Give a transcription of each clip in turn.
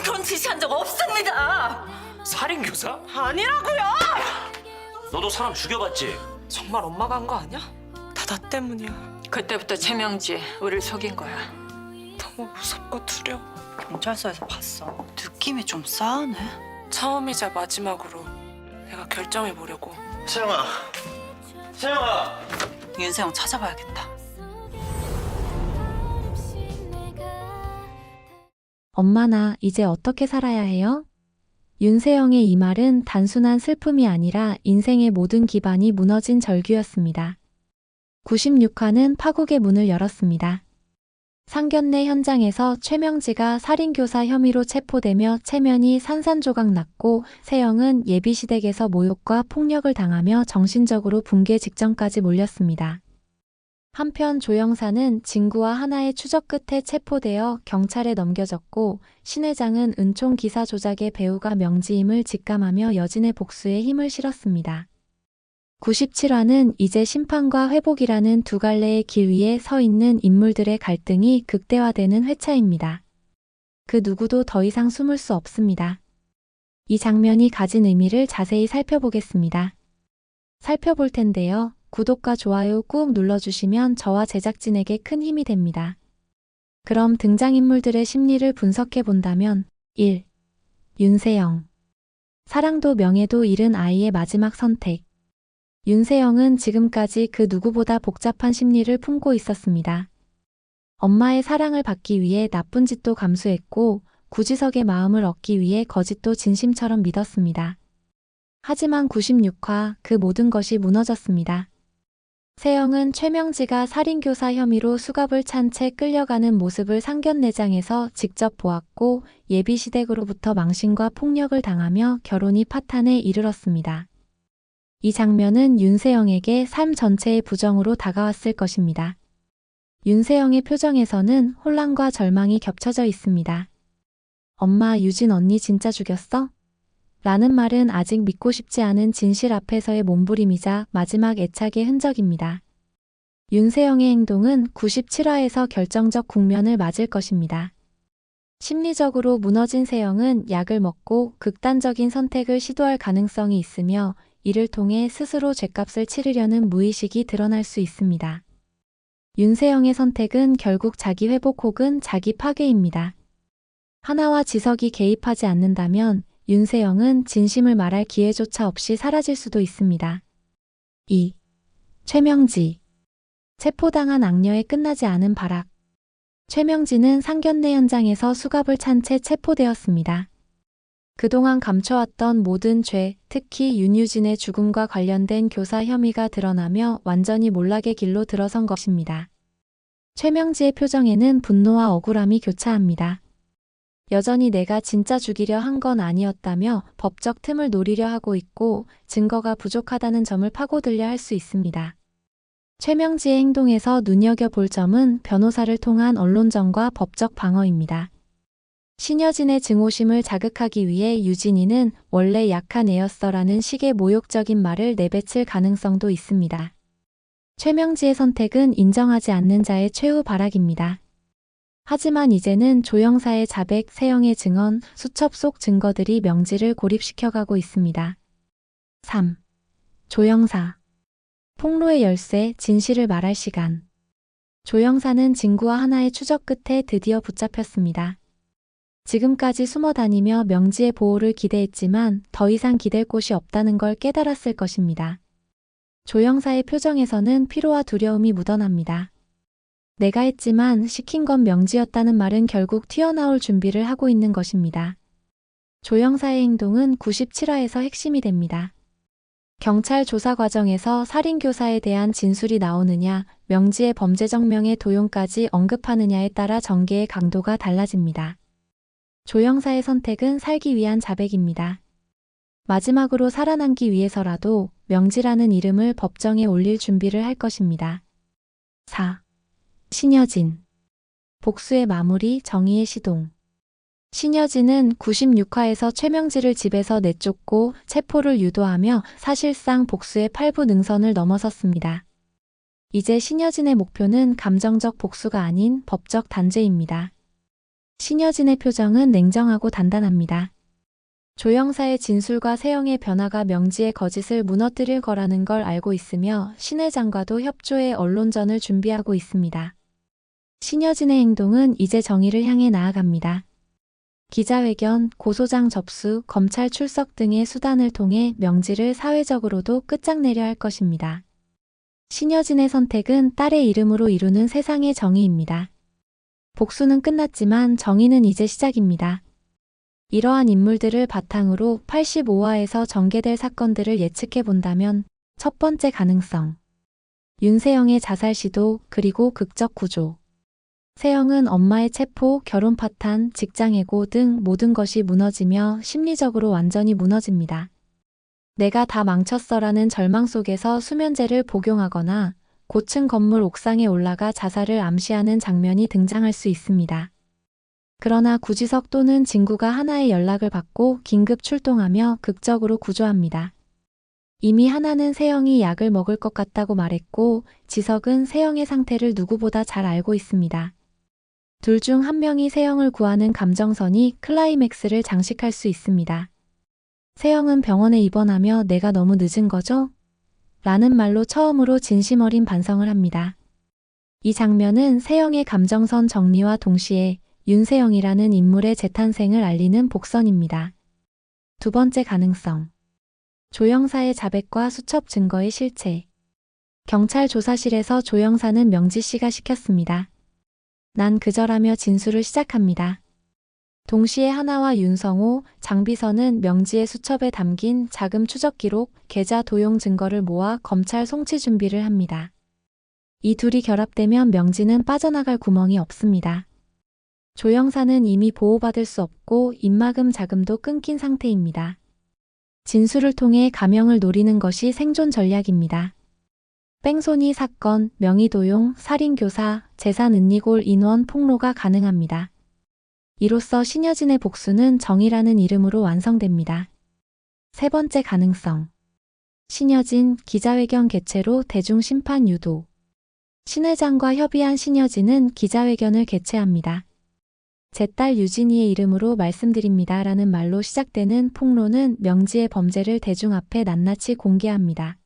그런 지시한 적 없습니다. 살인교사? 아니라고요. 너도 사람 죽여봤지? 정말 엄마가 한 거 아니야? 다 나 때문이야. 그때부터 최명지 우리를 속인 거야. 너무 무섭고 두려워. 경찰서에서 봤어. 느낌이 좀 싸하네. 처음이자 마지막으로 내가 결정해보려고. 세영아, 세영아. 윤세영 찾아봐야겠다. 엄마 나 이제 어떻게 살아야 해요? 윤세영의 이 말은 단순한 슬픔이 아니라 인생의 모든 기반이 무너진 절규였습니다. 96화는 파국의 문을 열었습니다. 상견례 현장에서 최명지가 살인교사 혐의로 체포되며 체면이 산산조각 났고 세영은 예비시댁에서 모욕과 폭력을 당하며 정신적으로 붕괴 직전까지 몰렸습니다. 한편 조영사는 진구와 하나의 추적 끝에 체포되어 경찰에 넘겨졌고 신 회장은 은총 기사 조작의 배우가 명지임을 직감하며 여진의 복수에 힘을 실었습니다. 97화는 이제 심판과 회복이라는 두 갈래의 길 위에 서 있는 인물들의 갈등이 극대화되는 회차입니다. 그 누구도 더 이상 숨을 수 없습니다. 이 장면이 가진 의미를 자세히 살펴보겠습니다. 살펴볼 텐데요. 구독과 좋아요 꾹 눌러주시면 저와 제작진에게 큰 힘이 됩니다. 그럼 등장인물들의 심리를 분석해 본다면 1. 윤세영. 사랑도 명예도 잃은 아이의 마지막 선택. 윤세영은 지금까지 그 누구보다 복잡한 심리를 품고 있었습니다. 엄마의 사랑을 받기 위해 나쁜 짓도 감수했고 구지석의 마음을 얻기 위해 거짓도 진심처럼 믿었습니다. 하지만 96화 그 모든 것이 무너졌습니다. 세영은 최명지가 살인교사 혐의로 수갑을 찬 채 끌려가는 모습을 상견례장에서 직접 보았고 예비시댁으로부터 망신과 폭력을 당하며 결혼이 파탄에 이르렀습니다. 이 장면은 윤세영에게 삶 전체의 부정으로 다가왔을 것입니다. 윤세영의 표정에서는 혼란과 절망이 겹쳐져 있습니다. 엄마, 유진 언니 진짜 죽였어? 라는 말은 아직 믿고 싶지 않은 진실 앞에서의 몸부림이자 마지막 애착의 흔적입니다. 윤세영의 행동은 97화에서 결정적 국면을 맞을 것입니다. 심리적으로 무너진 세영은 약을 먹고 극단적인 선택을 시도할 가능성이 있으며 이를 통해 스스로 죗값을 치르려는 무의식이 드러날 수 있습니다. 윤세영의 선택은 결국 자기 회복 혹은 자기 파괴입니다. 하나와 지석이 개입하지 않는다면 윤세영은 진심을 말할 기회조차 없이 사라질 수도 있습니다. 2. 최명지. 체포당한 악녀에 끝나지 않은 발악. 최명지는 상견례 현장에서 수갑을 찬 채 체포되었습니다. 그동안 감춰왔던 모든 죄, 특히 윤유진의 죽음과 관련된 교사 혐의가 드러나며 완전히 몰락의 길로 들어선 것입니다. 최명지의 표정에는 분노와 억울함이 교차합니다. 여전히 내가 진짜 죽이려 한 건 아니었다며 법적 틈을 노리려 하고 있고 증거가 부족하다는 점을 파고들려 할 수 있습니다. 최명지의 행동에서 눈여겨볼 점은 변호사를 통한 언론전과 법적 방어입니다. 신여진의 증오심을 자극하기 위해 유진이는 원래 약한 애였어라는 식의 모욕적인 말을 내뱉을 가능성도 있습니다. 최명지의 선택은 인정하지 않는 자의 최후 발악입니다. 하지만 이제는 조영사의 자백, 세영의 증언, 수첩 속 증거들이 명지를 고립시켜가고 있습니다. 3. 조영사. 폭로의 열쇠, 진실을 말할 시간. 조영사는 진구와 하나의 추적 끝에 드디어 붙잡혔습니다. 지금까지 숨어 다니며 명지의 보호를 기대했지만 더 이상 기댈 곳이 없다는 걸 깨달았을 것입니다. 조영사의 표정에서는 피로와 두려움이 묻어납니다. 내가 했지만 시킨 건 명지였다는 말은 결국 튀어나올 준비를 하고 있는 것입니다. 조영사의 행동은 97화에서 핵심이 됩니다. 경찰 조사 과정에서 살인교사에 대한 진술이 나오느냐, 명지의 범죄적 명의 도용까지 언급하느냐에 따라 전개의 강도가 달라집니다. 조영사의 선택은 살기 위한 자백입니다. 마지막으로 살아남기 위해서라도 명지라는 이름을 법정에 올릴 준비를 할 것입니다. 4. 신여진. 복수의 마무리, 정의의 시동. 신여진은 96화에서 최명지를 집에서 내쫓고 체포를 유도하며 사실상 복수의 8부 능선을 넘어섰습니다. 이제 신여진의 목표는 감정적 복수가 아닌 법적 단죄입니다. 신여진의 표정은 냉정하고 단단합니다. 조영사의 진술과 세영의 변화가 명지의 거짓을 무너뜨릴 거라는 걸 알고 있으며 신 회장과도 협조해 언론전을 준비하고 있습니다. 신여진의 행동은 이제 정의를 향해 나아갑니다. 기자회견, 고소장 접수, 검찰 출석 등의 수단을 통해 명지를 사회적으로도 끝장내려 할 것입니다. 신여진의 선택은 딸의 이름으로 이루는 세상의 정의입니다. 복수는 끝났지만 정의는 이제 시작입니다. 이러한 인물들을 바탕으로 85화에서 전개될 사건들을 예측해 본다면 첫 번째 가능성. 윤세영의 자살 시도 그리고 극적 구조. 세영은 엄마의 체포, 결혼 파탄, 직장 해고 등 모든 것이 무너지며 심리적으로 완전히 무너집니다. 내가 다 망쳤어라는 절망 속에서 수면제를 복용하거나 고층 건물 옥상에 올라가 자살을 암시하는 장면이 등장할 수 있습니다. 그러나 구지석 또는 진구가 하나의 연락을 받고 긴급 출동하며 극적으로 구조합니다. 이미 하나는 세영이 약을 먹을 것 같다고 말했고 지석은 세영의 상태를 누구보다 잘 알고 있습니다. 둘 중 한 명이 세영을 구하는 감정선이 클라이맥스를 장식할 수 있습니다. 세영은 병원에 입원하며 내가 너무 늦은 거죠? 라는 말로 처음으로 진심 어린 반성을 합니다. 이 장면은 세영의 감정선 정리와 동시에 윤세영이라는 인물의 재탄생을 알리는 복선입니다. 두 번째 가능성. 조영사의 자백과 수첩 증거의 실체. 경찰 조사실에서 조영사는 명지 씨가 시켰습니다. 난 그저라며 진술을 시작합니다. 동시에 하나와 윤성호, 장비서는 명지의 수첩에 담긴 자금 추적 기록, 계좌 도용 증거를 모아 검찰 송치 준비를 합니다. 이 둘이 결합되면 명지는 빠져나갈 구멍이 없습니다. 조영사는 이미 보호받을 수 없고 입막음 자금도 끊긴 상태입니다. 진술을 통해 가명을 노리는 것이 생존 전략입니다. 뺑소니 사건, 명의도용, 살인교사, 재산 은닉올 인원 폭로가 가능합니다. 이로써 신여진의 복수는 정의라는 이름으로 완성됩니다. 세 번째 가능성. 신여진 기자회견 개최로 대중심판 유도. 신 회장과 협의한 신여진은 기자회견을 개최합니다. 제 딸 유진이의 이름으로 말씀드립니다. 라는 말로 시작되는 폭로는 명지의 범죄를 대중 앞에 낱낱이 공개합니다.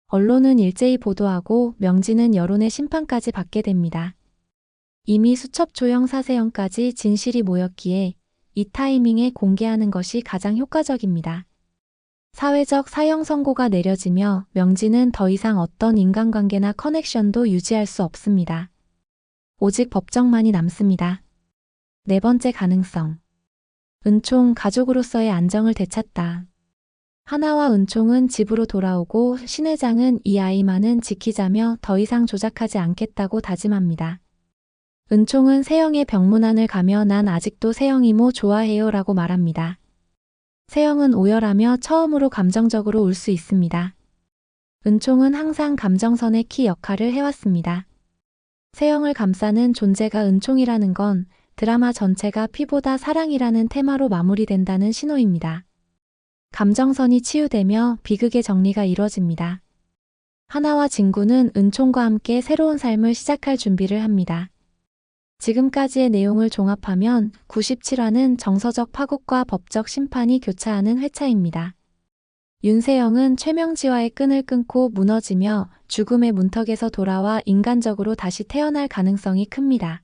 언론은 일제히 보도하고 명지는 여론의 심판까지 받게 됩니다. 이미 수첩 조영 사세영까지 진실이 모였기에 이 타이밍에 공개하는 것이 가장 효과적입니다. 사회적 사형 선고가 내려지며 명지는 더 이상 어떤 인간관계나 커넥션도 유지할 수 없습니다. 오직 법정만이 남습니다. 네 번째 가능성. 은총 가족으로서의 안정을 되찾다. 하나와 은총은 집으로 돌아오고 신 회장은 이 아이만은 지키자며 더 이상 조작하지 않겠다고 다짐합니다. 은총은 세영의 병문안을 가며 난 아직도 세영 이모 좋아해요 라고 말합니다. 세영은 오열하며 처음으로 감정적으로 울 수 있습니다. 은총은 항상 감정선의 키 역할을 해왔습니다. 세영을 감싸는 존재가 은총이라는 건 드라마 전체가 피보다 사랑이라는 테마로 마무리된다는 신호입니다. 감정선이 치유되며 비극의 정리가 이뤄집니다. 하나와 진구는 은총과 함께 새로운 삶을 시작할 준비를 합니다. 지금까지의 내용을 종합하면 97화는 정서적 파국과 법적 심판이 교차하는 회차입니다. 윤세영은 최명지와의 끈을 끊고 무너지며 죽음의 문턱에서 돌아와 인간적으로 다시 태어날 가능성이 큽니다.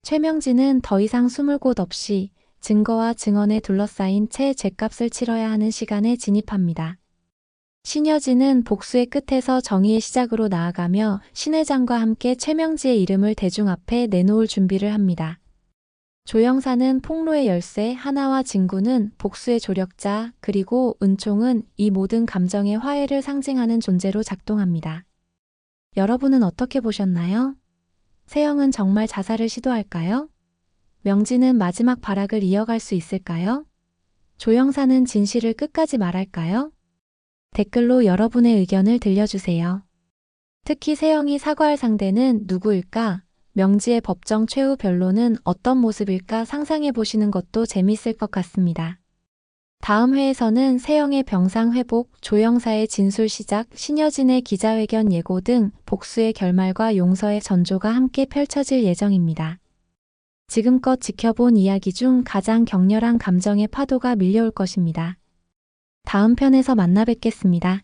최명지는 더 이상 숨을 곳 없이 증거와 증언에 둘러싸인 채 죗값을 치러야 하는 시간에 진입합니다. 신여진은 복수의 끝에서 정의의 시작으로 나아가며 신 회장과 함께 최명지의 이름을 대중 앞에 내놓을 준비를 합니다. 조영사는 폭로의 열쇠, 하나와 진구는 복수의 조력자, 그리고 은총은 이 모든 감정의 화해를 상징하는 존재로 작동합니다. 여러분은 어떻게 보셨나요? 세영은 정말 자살을 시도할까요? 명지는 마지막 발악을 이어갈 수 있을까요? 조영사는 진실을 끝까지 말할까요? 댓글로 여러분의 의견을 들려주세요. 특히 세영이 사과할 상대는 누구일까? 명지의 법정 최후 변론은 어떤 모습일까 상상해 보시는 것도 재밌을 것 같습니다. 다음 회에서는 세영의 병상 회복, 조영사의 진술 시작, 신여진의 기자회견 예고 등 복수의 결말과 용서의 전조가 함께 펼쳐질 예정입니다. 지금껏 지켜본 이야기 중 가장 격렬한 감정의 파도가 밀려올 것입니다. 다음 편에서 만나 뵙겠습니다.